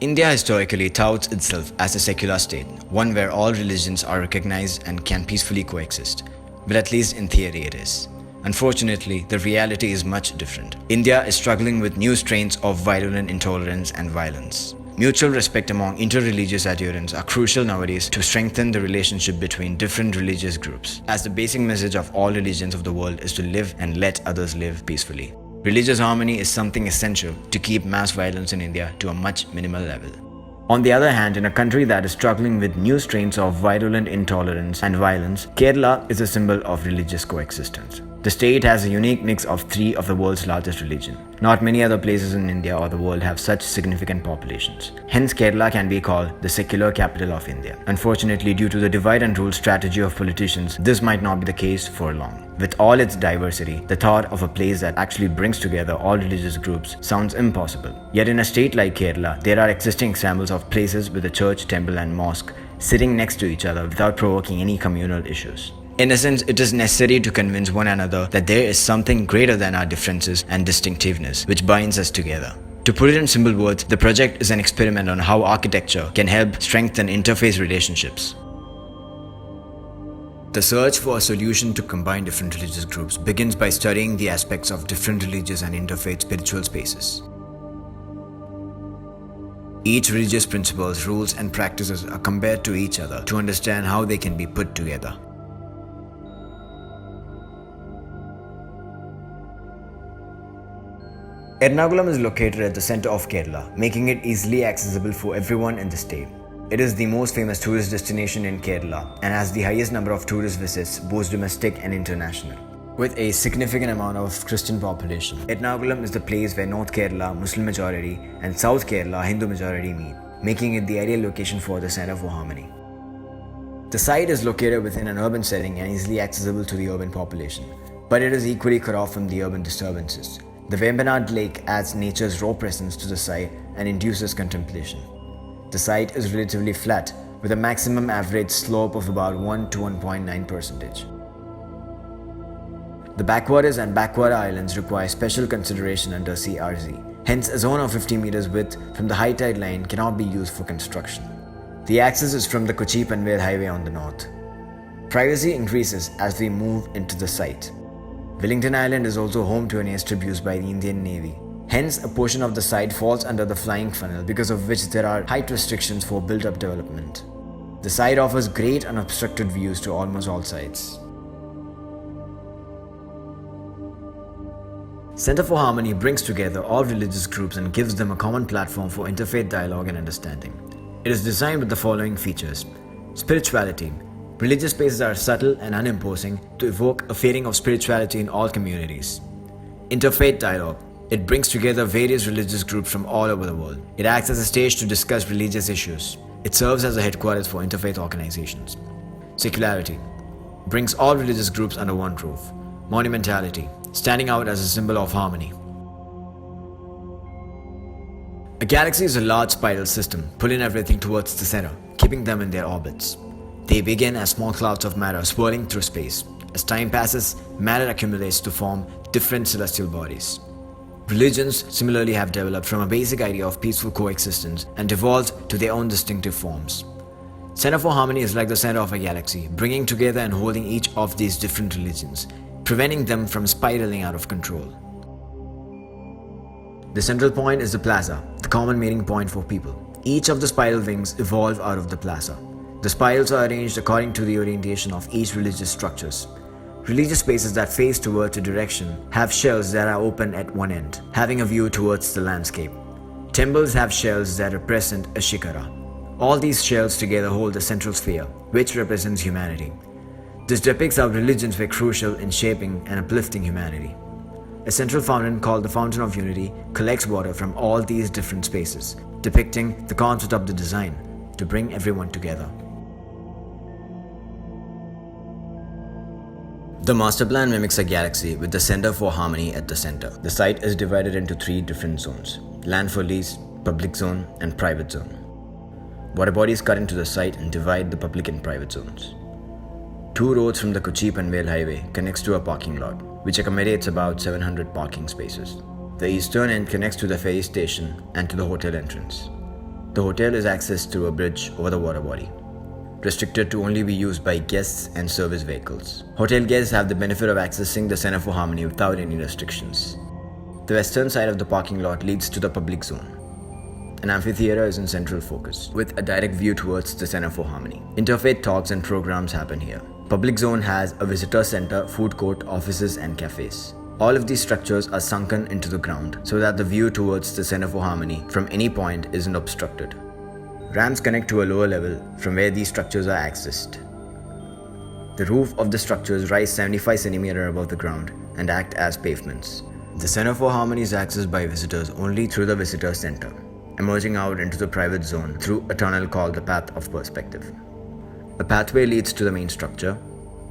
India historically touts itself as a secular state, one where all religions are recognized and can peacefully coexist. But at least in theory it is. Unfortunately, the reality is much different. India is struggling with new strains of violent intolerance and violence. Mutual respect among inter-religious adherents are crucial nowadays to strengthen the relationship between different religious groups, as the basic message of all religions of the world is to live and let others live peacefully. Religious harmony is something essential to keep mass violence in India to a much minimal level. On the other hand, in a country that is struggling with new strains of virulent intolerance and violence, Kerala is a symbol of religious coexistence. The state has a unique mix of three of the world's largest religions. Not many other places in India or the world have such significant populations. Hence, Kerala can be called the secular capital of India. Unfortunately, due to the divide and rule strategy of politicians, this might not be the case for long. With all its diversity, the thought of a place that actually brings together all religious groups sounds impossible. Yet in a state like Kerala, there are existing examples of places with a church, temple and mosque sitting next to each other without provoking any communal issues. In essence, it is necessary to convince one another that there is something greater than our differences and distinctiveness which binds us together. To put it in simple words, the project is an experiment on how architecture can help strengthen interfaith relationships. The search for a solution to combine different religious groups begins by studying the aspects of different religious and interfaith spiritual spaces. Each religious principles, rules and practices are compared to each other to understand how they can be put together. Ernakulam is located at the center of Kerala, making it easily accessible for everyone in the state. It is the most famous tourist destination in Kerala and has the highest number of tourist visits, both domestic and international. With a significant amount of Christian population, Ernakulam is the place where North Kerala, Muslim majority, and South Kerala, Hindu majority meet, making it the ideal location for the Center for Harmony. The site is located within an urban setting and easily accessible to the urban population, but it is equally cut off from the urban disturbances. The Vembanad Lake adds nature's raw presence to the site and induces contemplation. The site is relatively flat, with a maximum average slope of about 1 to 1.9%. The backwaters and backwater islands require special consideration under CRZ. Hence, a zone of 50 meters width from the high tide line cannot be used for construction. The access is from the Kochi-Panvel highway on the north. Privacy increases as we move into the site. Wellington Island is also home to an airstrip used by the Indian Navy. Hence, a portion of the site falls under the flying funnel, because of which there are height restrictions for built-up development. The site offers great unobstructed views to almost all sides. Center for Harmony brings together all religious groups and gives them a common platform for interfaith dialogue and understanding. It is designed with the following features. Spirituality. Religious spaces are subtle and unimposing to evoke a feeling of spirituality in all communities. Interfaith dialogue. It brings together various religious groups from all over the world. It acts as a stage to discuss religious issues. It serves as a headquarters for interfaith organizations. Secularity. Brings all religious groups under one roof. Monumentality. Standing out as a symbol of harmony. A galaxy is a large spiral system, pulling everything towards the center, keeping them in their orbits. They begin as small clouds of matter swirling through space. As time passes, matter accumulates to form different celestial bodies. Religions similarly have developed from a basic idea of peaceful coexistence and evolved to their own distinctive forms. Center for Harmony is like the center of a galaxy, bringing together and holding each of these different religions, preventing them from spiraling out of control. The central point is the plaza, the common meeting point for people. Each of the spiral wings evolve out of the plaza. The spirals are arranged according to the orientation of each religious structures. Religious spaces that face towards a direction have shells that are open at one end, having a view towards the landscape. Temples have shells that represent a shikara. All these shells together hold a central sphere, which represents humanity. This depicts how religions were crucial in shaping and uplifting humanity. A central fountain called the Fountain of Unity collects water from all these different spaces, depicting the concept of the design to bring everyone together. The master plan mimics a galaxy with the Center for Harmony at the center. The site is divided into 3 different zones: land for lease, public zone, and private zone. Water bodies cut into the site and divide the public and private zones. 2 roads from the Kochi-Panvel highway connects to a parking lot, which accommodates about 700 parking spaces. The eastern end connects to the ferry station and to the hotel entrance. The hotel is accessed through a bridge over the water body, restricted to only be used by guests and service vehicles. Hotel guests have the benefit of accessing the Center for Harmony without any restrictions. The western side of the parking lot leads to the public zone. An amphitheater is in central focus, with a direct view towards the Center for Harmony. Interfaith talks and programs happen here. Public zone has a visitor center, food court, offices and cafes. All of these structures are sunken into the ground so that the view towards the Center for Harmony from any point isn't obstructed. Ramps connect to a lower level from where these structures are accessed. The roof of the structures rise 75 cm above the ground and act as pavements. The Center for Harmony is accessed by visitors only through the visitor center, emerging out into the private zone through a tunnel called the Path of Perspective. A pathway leads to the main structure.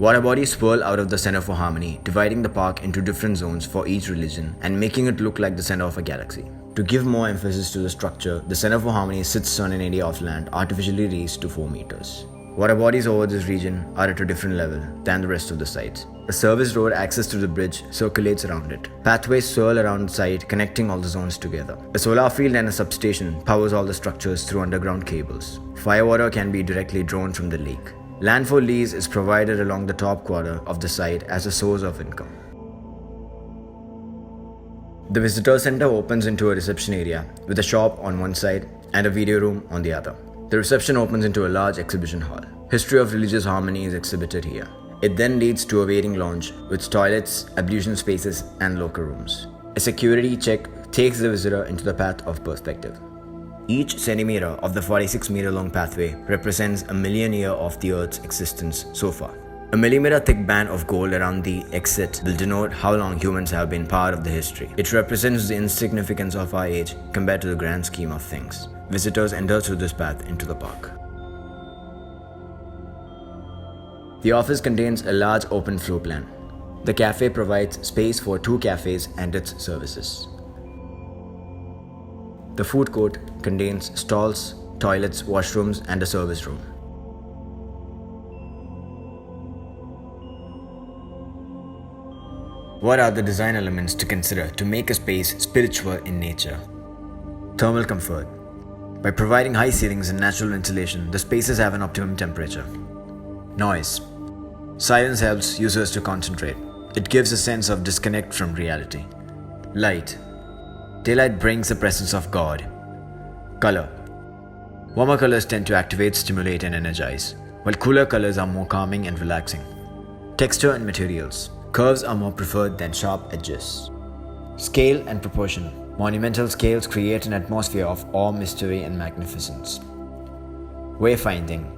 Water bodies swirl out of the Center for Harmony, dividing the park into different zones for each religion and making it look like the center of a galaxy. To give more emphasis to the structure, the Center for Harmony sits on an area of land artificially raised to 4 meters. Water bodies over this region are at a different level than the rest of the sites. A service road access to the bridge circulates around it. Pathways swirl around the site, connecting all the zones together. A solar field and a substation powers all the structures through underground cables. Firewater can be directly drawn from the lake. Land for lease is provided along the top quarter of the site as a source of income. The visitor center opens into a reception area with a shop on one side and a video room on the other. The reception opens into a large exhibition hall. History of religious harmony is exhibited here. It then leads to a waiting lounge with toilets, ablution spaces, and locker rooms. A security check takes the visitor into the Path of Perspective. Each centimeter of the 46-meter-long pathway represents a million years of the Earth's existence so far. A millimeter-thick band of gold around the exit will denote how long humans have been part of the history. It represents the insignificance of our age compared to the grand scheme of things. Visitors enter through this path into the park. The office contains a large open floor plan. The cafe provides space for 2 cafes and its services. The food court contains stalls, toilets, washrooms, and a service room. What are the design elements to consider to make a space spiritual in nature? Thermal comfort. By providing high ceilings and natural ventilation, the spaces have an optimum temperature. Noise. Silence helps users to concentrate. It gives a sense of disconnect from reality. Light. Daylight brings the presence of God. Color. Warmer colors tend to activate, stimulate, and energize, while cooler colors are more calming and relaxing. Texture and materials. Curves are more preferred than sharp edges. Scale and proportion. Monumental scales create an atmosphere of awe, mystery, and magnificence. Wayfinding.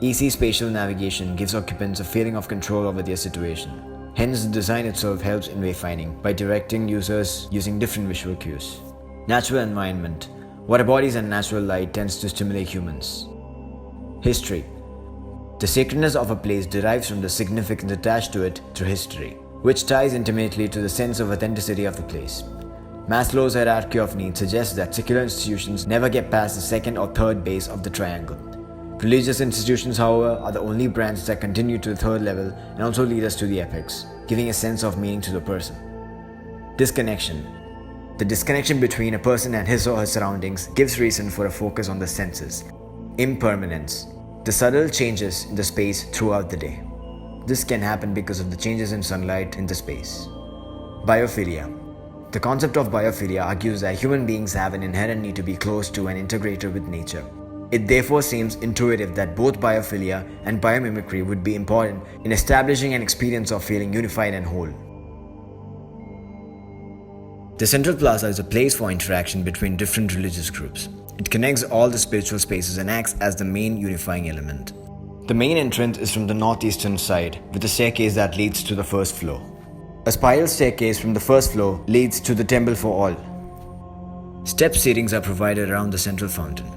Easy spatial navigation gives occupants a feeling of control over their situation. Hence, the design itself helps in wayfinding by directing users using different visual cues. Natural environment. Water bodies and natural light tends to stimulate humans. History. The sacredness of a place derives from the significance attached to it through history, which ties intimately to the sense of authenticity of the place. Maslow's hierarchy of needs suggests that secular institutions never get past the second or third base of the triangle. Religious institutions, however, are the only branch that continue to the third level and also lead us to the apex, giving a sense of meaning to the person. Disconnection. The disconnection between a person and his or her surroundings gives reason for a focus on the senses. Impermanence. The subtle changes in the space throughout the day. This can happen because of the changes in sunlight in the space. Biophilia. The concept of biophilia argues that human beings have an inherent need to be close to and integrated with nature. It therefore seems intuitive that both biophilia and biomimicry would be important in establishing an experience of feeling unified and whole. The Central Plaza is a place for interaction between different religious groups. It connects all the spiritual spaces and acts as the main unifying element. The main entrance is from the northeastern side, with a staircase that leads to the first floor. A spiral staircase from the first floor leads to the temple for all. Step seatings are provided around the central fountain.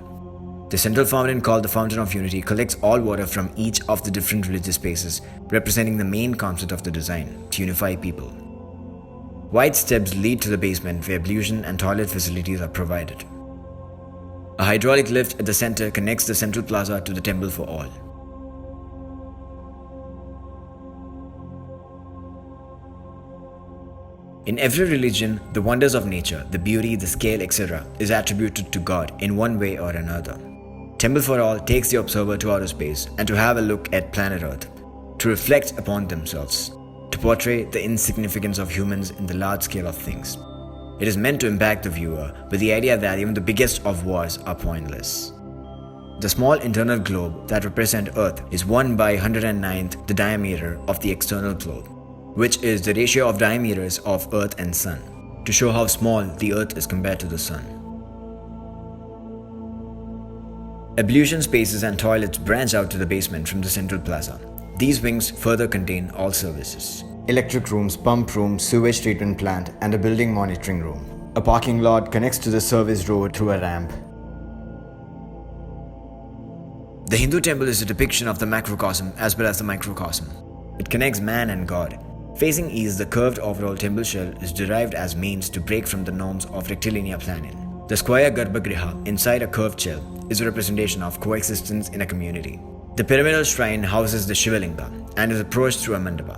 The central fountain, called the Fountain of Unity, collects all water from each of the different religious spaces, representing the main concept of the design, to unify people. Wide steps lead to the basement where ablution and toilet facilities are provided. A hydraulic lift at the center connects the Central Plaza to the temple for all. In every religion, the wonders of nature, the beauty, the scale, etc., is attributed to God in one way or another. Temple for All takes the observer to outer space and to have a look at planet Earth, to reflect upon themselves, to portray the insignificance of humans in the large scale of things. It is meant to impact the viewer with the idea that even the biggest of wars are pointless. The small internal globe that represents Earth is 1 by 109th the diameter of the external globe, which is the ratio of diameters of Earth and Sun, to show how small the Earth is compared to the Sun. Ablution spaces and toilets branch out to the basement from the central plaza. These wings further contain all services: electric rooms, pump rooms, sewage treatment plant, and a building monitoring room. A parking lot connects to the service road through a ramp. The Hindu temple is a depiction of the macrocosm as well as the microcosm. It connects man and God. Facing east, the curved overall temple shell is derived as means to break from the norms of rectilinear planning. The square Garbhagriha inside a curved shell is a representation of coexistence in a community. The pyramidal shrine houses the Shivalinga and is approached through a mandapa.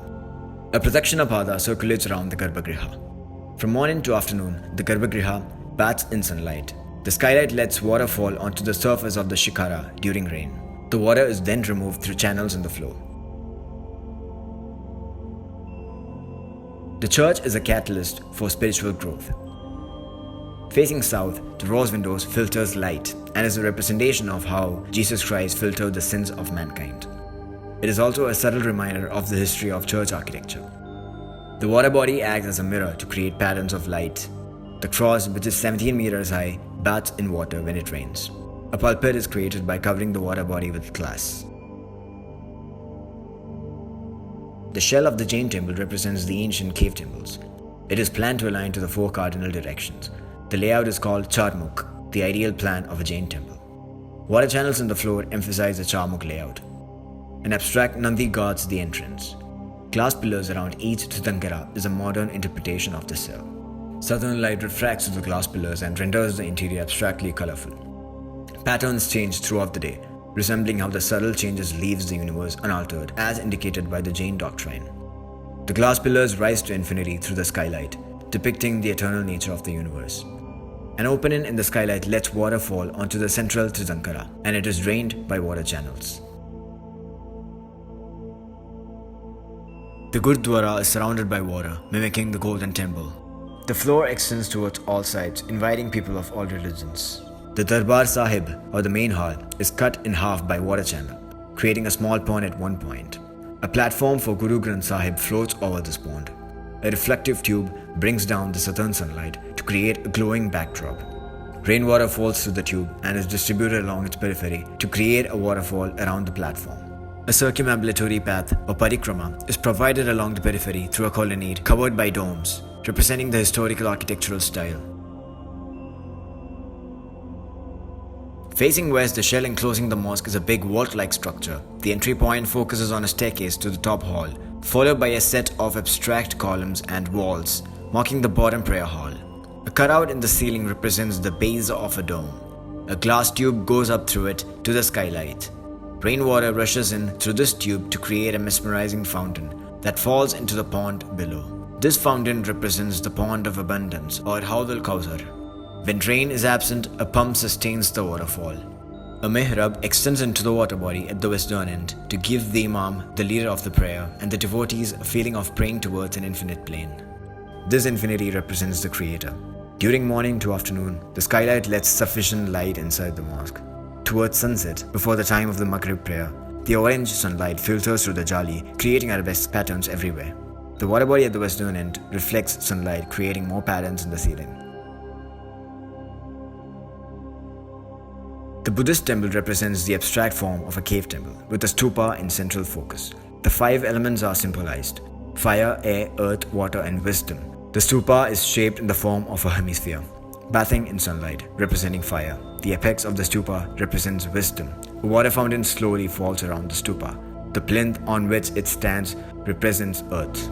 A Pradakshina Pada circulates around the Garbhagriha. From morning to afternoon, the Garbhagriha bathes in sunlight. The skylight lets water fall onto the surface of the Shikhara during rain. The water is then removed through channels in the floor. The church is a catalyst for spiritual growth. Facing south, the rose windows filters light and is a representation of how Jesus Christ filtered the sins of mankind. It is also a subtle reminder of the history of church architecture. The water body acts as a mirror to create patterns of light. The cross, which is 17 meters high, baths in water when it rains. A pulpit is created by covering the water body with glass. The shell of the Jain temple represents the ancient cave temples. It is planned to align to the 4 cardinal directions. The layout is called Charmukh, the ideal plan of a Jain temple. Water channels in the floor emphasize the Charmukh layout. An abstract Nandi guards the entrance. Glass pillars around each Tirthankara is a modern interpretation of the cell. Southern light refracts to the glass pillars and renders the interior abstractly colorful. Patterns change throughout the day, resembling how the subtle changes leaves the universe unaltered, as indicated by the Jain doctrine. The glass pillars rise to infinity through the skylight, depicting the eternal nature of the universe. An opening in the skylight lets water fall onto the central Tirthankara, and it is drained by water channels. The Gurdwara is surrounded by water, mimicking the Golden Temple. The floor extends towards all sides, inviting people of all religions. The Darbar Sahib, or the main hall, is cut in half by water channel, creating a small pond at one point. A platform for Guru Granth Sahib floats over this pond. A reflective tube brings down the southern sunlight to create a glowing backdrop. Rainwater falls through the tube and is distributed along its periphery to create a waterfall around the platform. A circumambulatory path, or parikrama, is provided along the periphery through a colonnade covered by domes, representing the historical architectural style. Facing west, the shell enclosing the mosque is a big vault-like structure. The entry point focuses on a staircase to the top hall, followed by a set of abstract columns and walls, marking the bottom prayer hall. A cutout in the ceiling represents the base of a dome. A glass tube goes up through it to the skylight. Rainwater rushes in through this tube to create a mesmerizing fountain that falls into the pond below. This fountain represents the pond of abundance, or Hawd al-Kawthar. When rain is absent, a pump sustains the waterfall. A mihrab extends into the water body at the western end to give the imam, the leader of the prayer, and the devotees a feeling of praying towards an infinite plane. This infinity represents the Creator. During morning to afternoon, the skylight lets sufficient light inside the mosque. Towards sunset, before the time of the Maghrib prayer, the orange sunlight filters through the jali, creating arabesque patterns everywhere. The water body at the western end reflects sunlight, creating more patterns in the ceiling. The Buddhist temple represents the abstract form of a cave temple, with a stupa in central focus. The 5 elements are symbolized: fire, air, earth, water, and wisdom. The stupa is shaped in the form of a hemisphere, bathing in sunlight, representing fire. The apex of the stupa represents wisdom. A water fountain slowly falls around the stupa. The plinth on which it stands represents earth.